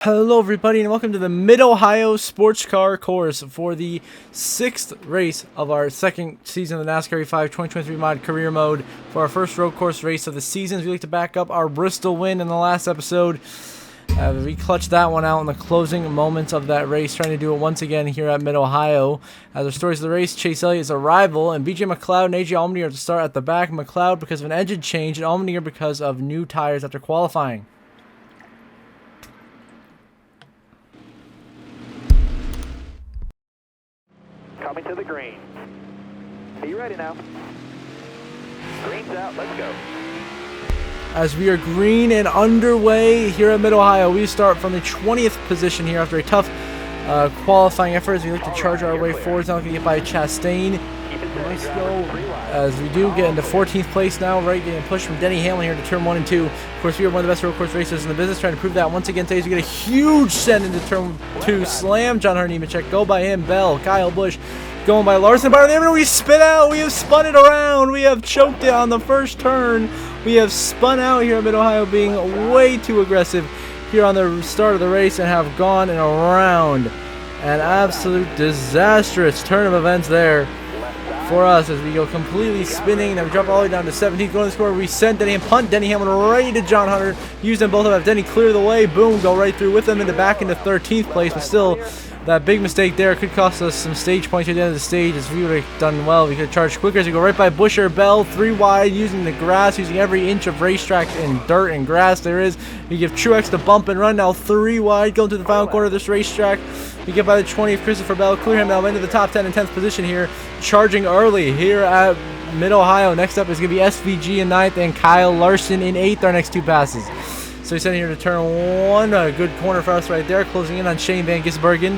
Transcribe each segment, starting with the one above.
Hello everybody and welcome to the Mid-Ohio Sports Car Course for the 6th race of our second season of the NASCAR 5 2023 mod career mode for our first road course race of the season. We like to back up our Bristol win in the last episode. We clutched that one out in the closing moments of that race, trying to do it once again here at Mid-Ohio. As our stories of the race, Chase Elliott's arrival, and BJ McLeod and AJ Allmendinger are to start at the back. McLeod because of an engine change and Allmendinger because of new tires after qualifying. Coming to the green. Be ready now. Green's out, let's go. As we are green and underway here at Mid-Ohio, we start from the 20th position here after a tough qualifying effort as we look to charge our way forwards. Now we can get by Chastain. Nice go as we do get into 14th place now, right, getting pushed from Denny Hamlin here to turn 1 and 2. Of course, we are one of the best road course racers in the business, trying to prove that once again today. So we get a huge send into turn 2, slam John Hunter Nemechek, go by him, Bell, Kyle Busch, going by Larson, by the end, we spin out, we have spun it around, we have choked it on the first turn, we have spun out here at Mid-Ohio, being way too aggressive here on the start of the race and have gone and around. An absolute disastrous turn of events there for us as we go completely spinning. Then we drop all the way down to 17th. Going to the score, we send Denny and punt Denny Hamlin right into John Hunter. Use them both up. Denny clear the way. Boom, go right through with them back into 13th place. But still, that big mistake there could cost us some stage points at the end of the stage. As we would have done well, we could have charged quicker. As we go right by Busher, Bell, 3 wide, using the grass, using every inch of racetrack and dirt and grass there is. We give Truex the bump and run now, 3 wide, going to the final corner of this racetrack. We get by the 20th, Christopher Bell, clear him now into the top 10 and 10th position here, charging early here at Mid-Ohio. Next up is going to be SVG in 9th and Kyle Larson in 8th, our next 2 passes. So he's sending here to turn 1, a good corner for us right there, closing in on Shane Van Gisbergen,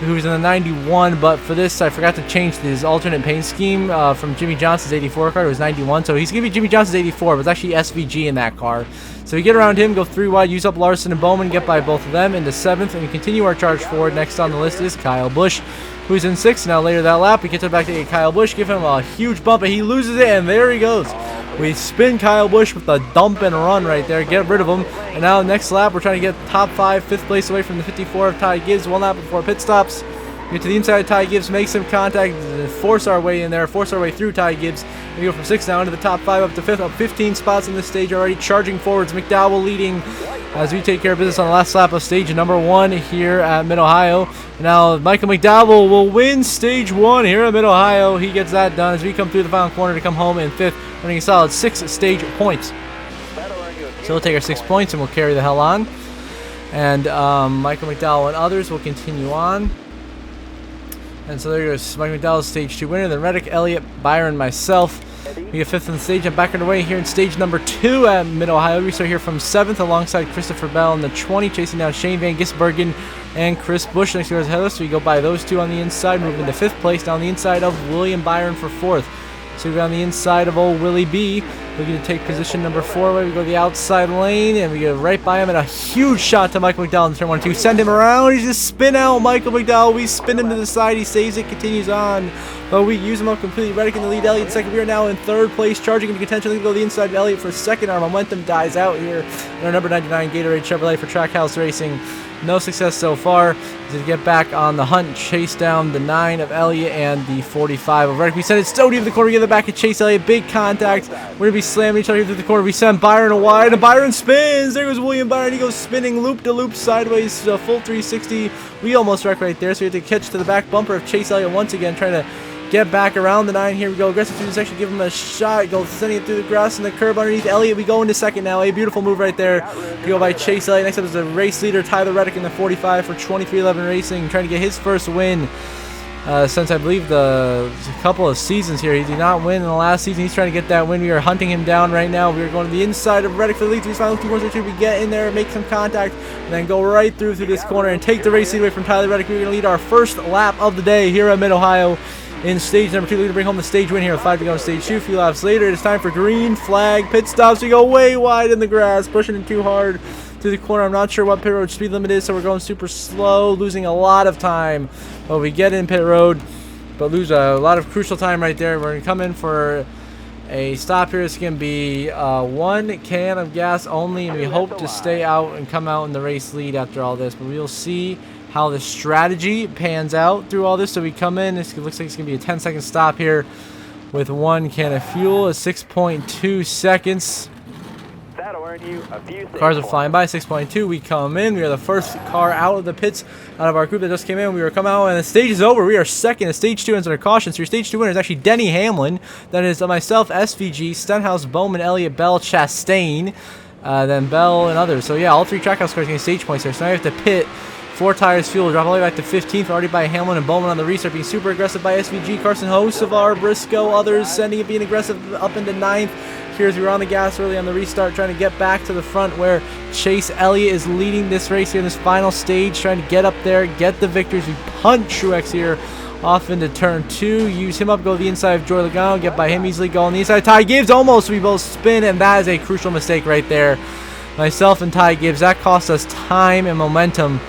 who's in the 91, but for this, I forgot to change his alternate paint scheme from Jimmy Johnson's 84 car. It was 91, so he's going to be Jimmy Johnson's 84, but it's actually SVG in that car. So we get around him, go 3 wide, use up Larson and Bowman, get by both of them into 7th, and we continue our charge forward. Next on the list is Kyle Busch, who's in 6th. Now later that lap, we get to back to Kyle Busch, give him a huge bump, and he loses it, and there he goes. We spin Kyle Busch with a dump and run right there, get rid of him. And now next lap, we're trying to get top 5, 5th place away from the 54 of Ty Gibbs. 1 lap before pit stops. Get to the inside of Ty Gibbs, make some contact, force our way in there, force our way through Ty Gibbs. We go from 6th now into the top 5 up to 5th, up 15 spots in this stage already, charging forwards. McDowell leading as we take care of business on the last lap of stage number 1 here at Mid-Ohio. Now Michael McDowell will win stage 1 here at Mid-Ohio. He gets that done as we come through the final corner to come home in 5th, running a solid 6 stage points. So we'll take our 6 points and we'll carry the hell on. And Michael McDowell and others will continue on. And so there goes Mike McDowell's stage 2 winner. Then Reddick, Elliott, Byron, myself. We get 5th on the stage. I'm back underway here in stage number 2 at Mid-Ohio. We start here from 7th alongside Christopher Bell in the 20, chasing down Shane Van Gisbergen and Chris Busch next to us ahead of us. So we go by those 2 on the inside, moving to 5th place down the inside of William Byron for 4th. So we go on the inside of old Willie B, looking to take position number 4 away. We go to the outside lane, and we go right by him, and a huge shot to Michael McDowell in turn 1 and 2. Send him around. He's just spin out Michael McDowell. We spin him to the side. He saves it, continues on. But we use him up completely. Reddick in the lead. Elliott second. We are now in 3rd place, charging into contention. We go to the inside of Elliott for 2nd. Our momentum dies out here in our number 99 Gatorade Chevrolet for Trackhouse Racing. No success so far. To get back on the hunt, chase down the 9 of Elliott and the 45 of Reddick. We send it so deep in the corner. We get the back of Chase Elliott. Big contact. We're going to be slamming each other through the corner. We send Byron a wide, and Byron spins. There goes William Byron. He goes spinning loop to loop sideways, full 360. We almost wreck right there, so we have to catch to the back bumper of Chase Elliott once again, trying to get back around the 9. Here we go. Aggressive through the section. Give him a shot. Go sending it through the grass and the curb underneath Elliott. We go into 2nd now. A beautiful move right there. We go by Chase Elliott. Next up is the race leader, Tyler Reddick in the 45 for 2311 Racing, trying to get his first win since I believe a couple of seasons here. He did not win in the last season. He's trying to get that win. We are hunting him down right now. We are going to the inside of Reddick for the lead. These final 2 corners. We get in there, make some contact, and then go right through this corner and take the race lead away from Tyler Reddick. We're going to lead our first lap of the day here at Mid-Ohio. In stage number 2, looking to bring home the stage win here with 5 to go in stage 2. A few laps later, it is time for green flag pit stops. We go way wide in the grass, pushing it too hard to the corner. I'm not sure what pit road speed limit is, so we're going super slow, losing a lot of time. But we get in pit road, but lose a lot of crucial time right there. We're going to come in for a stop here. It's going to be 1 can of gas only, and we hope to stay out and come out in the race lead after all this. But we'll see how the strategy pans out through all this. So we come in. It looks like it's going to be a 10-second stop here with 1 can of fuel at 6.2 seconds. That'll earn you a few seconds. Cars are flying by. 6.2. We come in. We are the first car out of the pits out of our group that just came in. We were coming out, and the stage is over. We are second. The stage 2 ends under caution. So your stage 2 winner is actually Denny Hamlin. That is myself, SVG, Stenhouse, Bowman, Elliott, Bell, Chastain, then Bell, and others. So yeah, all 3 trackhouse cars getting stage points here. So now we have to pit. 4 tires fuel, drop all the way back to 15th, already by Hamlin and Bowman on the restart, being super aggressive by SVG, Carson Hocevar, Briscoe, others sending it, being aggressive up into 9th. Here's we were on the gas early on the restart, trying to get back to the front where Chase Elliott is leading this race here in this final stage, trying to get up there, get the victories. We punt Truex here off into turn 2, use him up, go to the inside of Joy Logano, get by him easily, go on the inside. Ty Gibbs almost, we both spin, and that is a crucial mistake right there. Myself and Ty Gibbs, that cost us time and momentum,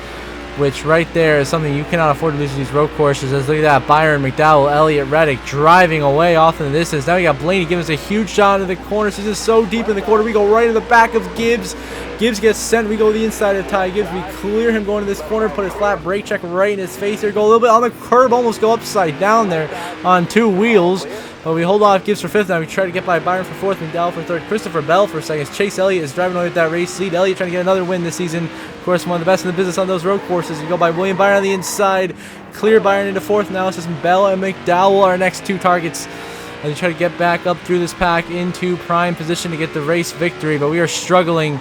which right there is something you cannot afford to lose to these road courses. As look at that, Byron, McDowell, Elliott, Reddick driving away off in the distance. Now we got Blaney giving us a huge shot into the corner. So this is so deep in the corner. We go right in the back of Gibbs. Gibbs gets sent. We go to the inside of Ty Gibbs. We clear him going to this corner, put his flat brake check right in his face here. Go a little bit on the curb, almost go upside down there on 2 wheels. But we hold off Gibbs for 5th. Now we try to get by Byron for 4th, McDowell for 3rd, Christopher Bell for 2nd. Chase Elliott is driving away with that race lead. Elliott trying to get another win this season. Of course, one of the best in the business on those road courses. You go by William Byron on the inside. Clear Byron into 4th. Now it's just Bell and McDowell, our next 2 targets, as we try to get back up through this pack into prime position to get the race victory. But we are struggling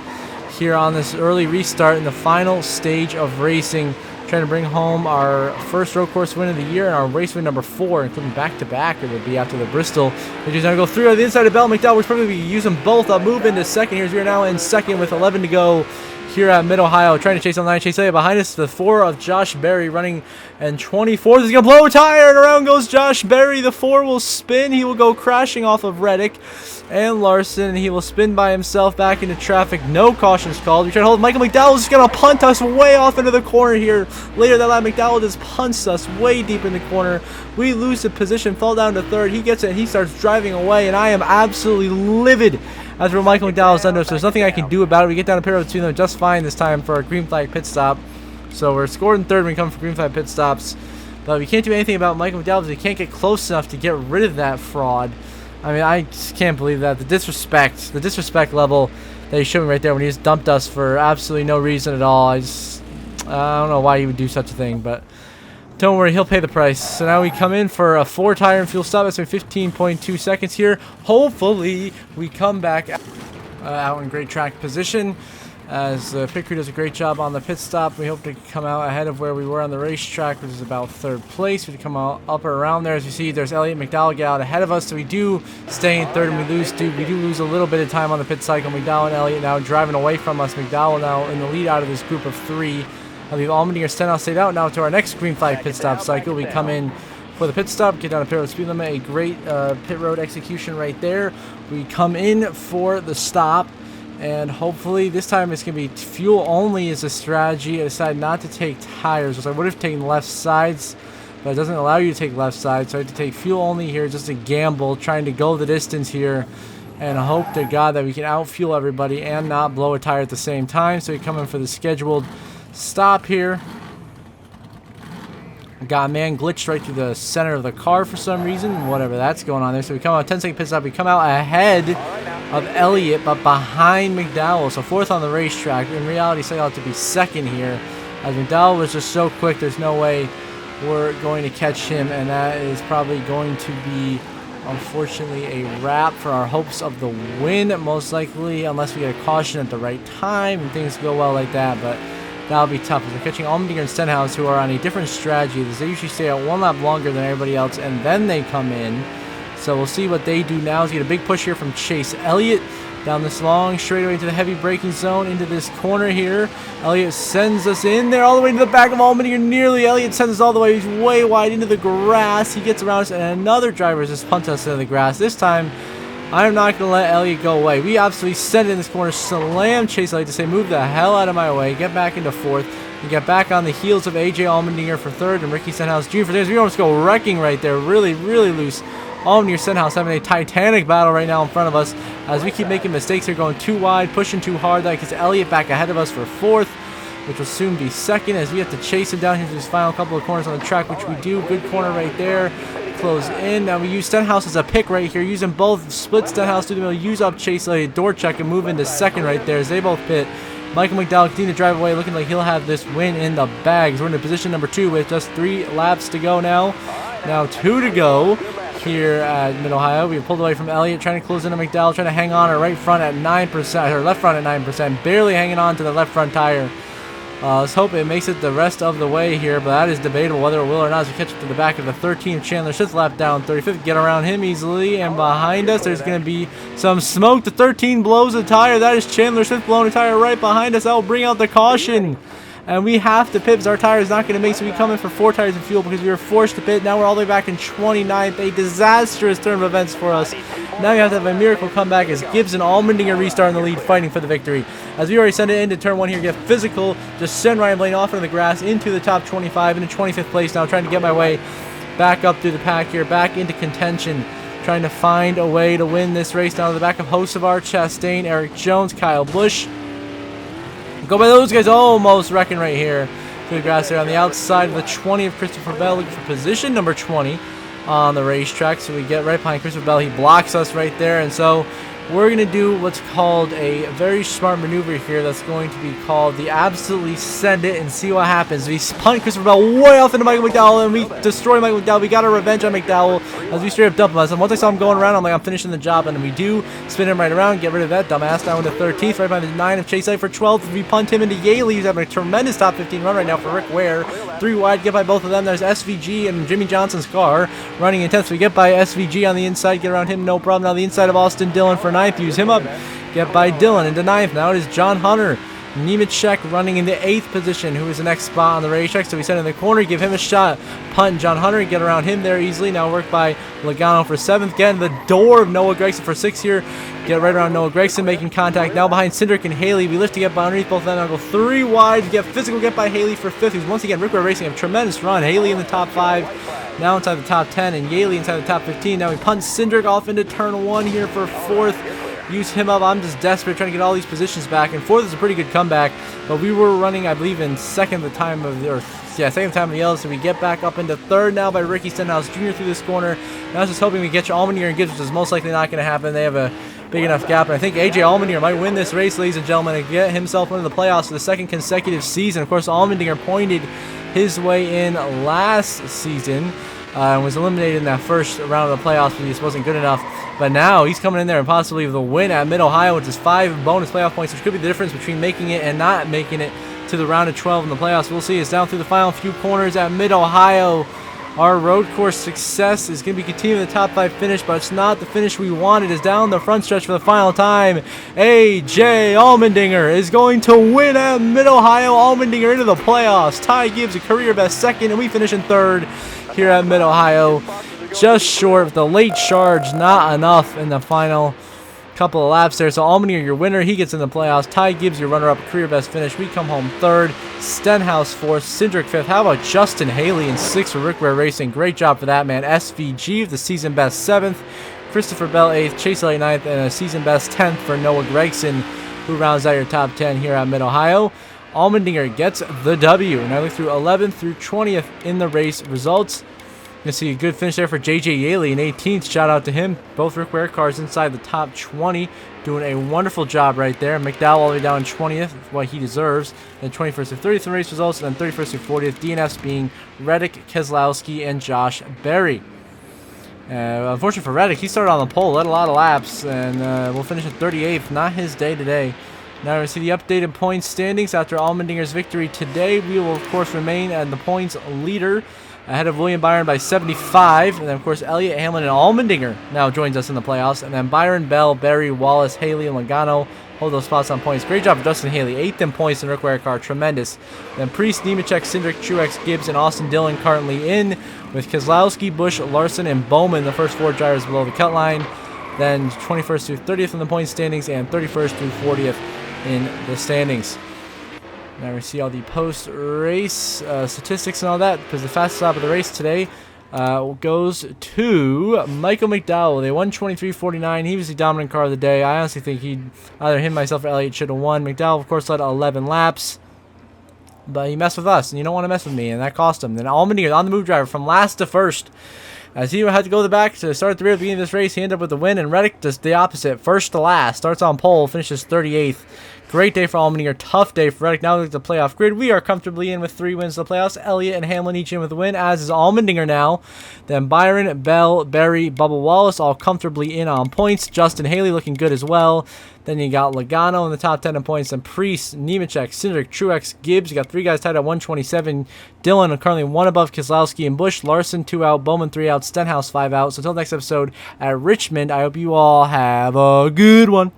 here on this early restart in the final stage of racing, trying to bring home our first road course win of the year and our race win number 4, including back-to-back. It would be after the Bristol. We're just going to go through on the inside of Bell. McDowell, we're probably use them both. I'll move into 2nd here as we are now in 2nd with 11 to go here at Mid-Ohio. Trying to chase on 9. Chase Elliott behind us. The 4 of Josh Berry running, and 24th is going to blow a tire, and around goes Josh Berry. The 4 will spin. He will go crashing off of Reddick and Larson. He will spin by himself back into traffic. No cautions called. We try to hold Michael McDowell. Is going to punt us way off into the corner here. Later that lap, McDowell just punts us way deep in the corner. We lose the position, fall down to 3rd. He gets it, and he starts driving away, and I am absolutely livid as for Michael McDowell's done to us. There's nothing I can do about it. We get down a pair between them just fine this time for our green flag pit stop. So we're scored in 3rd when we come for green flag pit stops. But we can't do anything about Michael McDowell because he can't get close enough to get rid of that fraud. I mean, I just can't believe that. The disrespect level that he showed me right there when he just dumped us for absolutely no reason at all. I don't know why he would do such a thing, but don't worry, he'll pay the price. So now we come in for a 4 tire and fuel stop. That's 15.2 seconds here. Hopefully, we come back out in great track position, as the pit crew does a great job on the pit stop. We hope to come out ahead of where we were on the racetrack, which is about 3rd place. We come out up or around there. As you see, there's Elliott McDowell get out ahead of us, so we do stay in 3rd, and we do lose a little bit of time on the pit cycle. McDowell and Elliott now driving away from us. McDowell now in the lead out of this group of 3. I believe Allmendinger Stenhouse stayed out. Now to our next green flag pit stop cycle. We come in for the pit stop, get down a pit road speed limit. A great pit road execution right there. We come in for the stop, and hopefully this time it's going to be fuel only as a strategy. I decided not to take tires, so I would have taken left sides, but it doesn't allow you to take left sides, so I have to take fuel only here, just a gamble, trying to go the distance here and hope to God that we can outfuel everybody and not blow a tire at the same time. So we come in for the scheduled stop here. Got a man glitched right through the center of the car for some reason, whatever that's going on there. So we come out 10-second pit stop. We come out ahead of Elliott, but behind McDowell. So 4th on the racetrack. In reality, set out to be 2nd here, as McDowell was just so quick. There's no way we're going to catch him, and that is probably going to be, unfortunately, a wrap for our hopes of the win, most likely, unless we get a caution at the right time and things go well like that. But that'll be tough. We're catching Allmendinger and Stenhouse, who are on a different strategy. They usually stay out 1 lap longer than everybody else, and then they come in. So we'll see what they do now. Is get a big push here from Chase Elliott down this long straightaway into the heavy braking zone, into this corner here. Elliott sends us in there all the way to the back of Allmendinger. Nearly. Elliott sends us all the way. He's way wide into the grass. He gets around us, and another driver just punts us into the grass. This time, I'm not going to let Elliott go away. We absolutely send it in this corner, slam Chase Elliott to say, move the hell out of my way, get back into 4th, and get back on the heels of AJ Allmendinger for 3rd, and Ricky Stenhouse Jr. for 3rd. We almost go wrecking right there, really, really loose Allmendinger, Stenhouse having a titanic battle right now in front of us as we keep making mistakes here, going too wide, pushing too hard. That gets Elliott back ahead of us for 4th, which will soon be 2nd as we have to chase him down here to these final couple of corners on the track, which we do. Good corner right there. Close in. Now we use Stenhouse as a pick right here, using both split Stenhouse to the middle, use up Chase Elliott, door check, and move into 2nd right there as they both pit. Michael McDowell continue to drive away, looking like he'll have this win in the bag. We're in position number 2 with just 3 laps to go now. Now 2 to go here at Mid-Ohio. We pulled away from Elliott, trying to close into McDowell, trying to hang on our right front at 9%, or left front at 9%, barely hanging on to the left front tire. Let's hope it makes it the rest of the way here, but that is debatable whether it will or not as we catch up to the back of the 13th. Chandler Smith lap down 35th, get around him easily, and behind us there's going to be some smoke. The 13 blows a tire. That is Chandler Smith blowing a tire right behind us. That will bring out the caution. And we have to pit because our tire is not going to make, so we come in for 4 tires of fuel because we were forced to pit. Now we're all the way back in 29th. A disastrous turn of events for us. Now you have to have a miracle comeback as Gibbs and Allmendinger restart in the lead, fighting for the victory. As we already send it into turn 1 here, get physical, just send Ryan Blaney off into the grass into the top 25 into 25th place now, trying to get my way back up through the pack here, back into contention, trying to find a way to win this race down to the back of Hocevar, Chastain, Eric Jones, Kyle Busch. Go by those guys, almost wrecking right here through the grass there on the outside of the 20 of Christopher Bell, looking for position number 20 on the racetrack. So we get right behind Christopher Bell. He blocks us right there, and so we're going to do what's called a very smart maneuver here that's going to be called the absolutely send it and see what happens. We punt Christopher Bell way off into Michael McDowell, and we destroy Michael McDowell. We got our revenge on McDowell as we straight up dump him. And once I saw him going around, I'm like, I'm finishing the job, and we do spin him right around, get rid of that dumbass down into 13th, right behind the 9 of Chase Elliott for 12th. We punt him into Yaley, who's having a tremendous top 15 run right now for Rick Ware. 3 wide, get by both of them. There's SVG and Jimmy Johnson's car running in 10th. So we get by SVG on the inside, get around him, no problem. Now the inside of Austin Dillon for 9th, use him up. Get by Dillon into 9th. Now it is John Hunter. Nemechek running in the 8th position, who is the next spot on the racetrack. So we send in the corner, give him a shot. Punt John Hunter, get around him there easily. Now work by Logano for 7th. Get in the door of Noah Gragson for 6th here. Get right around Noah Gragson, making contact. Now behind Cindric and Haley. We lift to get by underneath both of them. Now go 3 wide. Get physical, get by Haley for 5th. Who's once again, Rick Ware Racing, a tremendous run. Haley in the top 5. Now inside the top 10. And Yaley inside the top 15. Now we punt Cindric off into turn 1 here for 4th. Use him up. I'm just desperate trying to get all these positions back. And 4th is a pretty good comeback. But we were running, I believe, in second time of the yellow. So we get back up into 3rd now by Ricky Stenhouse Jr. through this corner. And I was just hoping we get Allmendinger and Gibbs, which is most likely not going to happen. They have a big enough gap. And I think AJ Allmendinger might win this race, ladies and gentlemen, and get himself into the playoffs for the 2nd consecutive season. Of course, Allmendinger pointed his way in last season. And was eliminated in that first round of the playoffs because he just wasn't good enough. But now he's coming in there and possibly with a win at Mid-Ohio, which is 5 bonus playoff points, which could be the difference between making it and not making it to the round of 12 in the playoffs. We'll see. It's down through the final few corners at Mid-Ohio. Our road course success is going to be continuing the top 5 finish, but it's not the finish we wanted. It's down the front stretch for the final time. AJ Allmendinger is going to win at Mid-Ohio. Allmendinger into the playoffs. Ty Gibbs a career best 2nd, and we finish in 3rd here at Mid-Ohio. Just short of the late charge, not enough in the final couple of laps there. So Allmendinger, your winner, he gets in the playoffs. Ty Gibbs, your runner-up, career best finish. We come home 3rd. Stenhouse 4th. Cindric 5th. How about Justin Haley in 6th for Rick Ware Racing? Great job for that man. SVG, the season best 7th. Christopher Bell 8th. Chase Elliott 9th. And a season best 10th for Noah Gragson, who rounds out your top 10 here at Mid-Ohio. Allmendinger gets the W. Now look through 11th through 20th in the race results. You can see a good finish there for JJ Yaley in 18th. Shout out to him. Both Rick Ware cars inside the top 20. Doing a wonderful job right there. McDowell all the way down in 20th, what he deserves. Then 21st through 30th in race results. And then 31st through 40th. DNFs being Reddick, Keselowski, and Josh Berry. Unfortunately for Reddick, he started on the pole, led a lot of laps, and we'll finish at 38th. Not his day today. Now we see the updated points standings after Allmendinger's victory today. We will, of course, remain at the points leader, ahead of William Byron by 75. And then, of course, Elliott, Hamlin, and Allmendinger now joins us in the playoffs. And then Byron, Bell, Berry, Wallace, Haley, and Logano hold those spots on points. Great job for Justin Haley. 8th in points in Rick Ware car. Tremendous. Then Priest, Nemechek, Cindric, Truex, Gibbs, and Austin Dillon currently in, with Keselowski, Busch, Larson, and Bowman, the first 4 drivers below the cut line. Then 21st through 30th in the points standings, and 31st through 40th in the standings. Now we see all the post-race statistics and all that, because the fastest lap of the race today goes to Michael McDowell with a 123.49. He was the dominant car of the day. I honestly think either him, myself, or Elliott should have won. McDowell, of course, led 11 laps. But he messed with us, and you don't want to mess with me, and that cost him. Then Allmendinger on the move driver from last to first. As he had to go to the back to start at the rear at the beginning of this race, he ended up with the win, and Reddick does the opposite. First to last, starts on pole, finishes 38th. Great day for Allmendinger, tough day for Reddick. Now look at the playoff grid. We are comfortably in with 3 wins to the playoffs. Elliott and Hamlin each in with a win, as is Allmendinger now. Then Byron, Bell, Berry, Bubba Wallace all comfortably in on points. Justin Haley looking good as well. Then you got Logano in the top 10 in points. Then Priest, Nemechek, Cindric, Truex, Gibbs. You got 3 guys tied at 127. Dylan currently 1 above Keselowski and Busch. Larson 2 out. Bowman 3 out. Stenhouse 5 out. So until next episode at Richmond, I hope you all have a good one.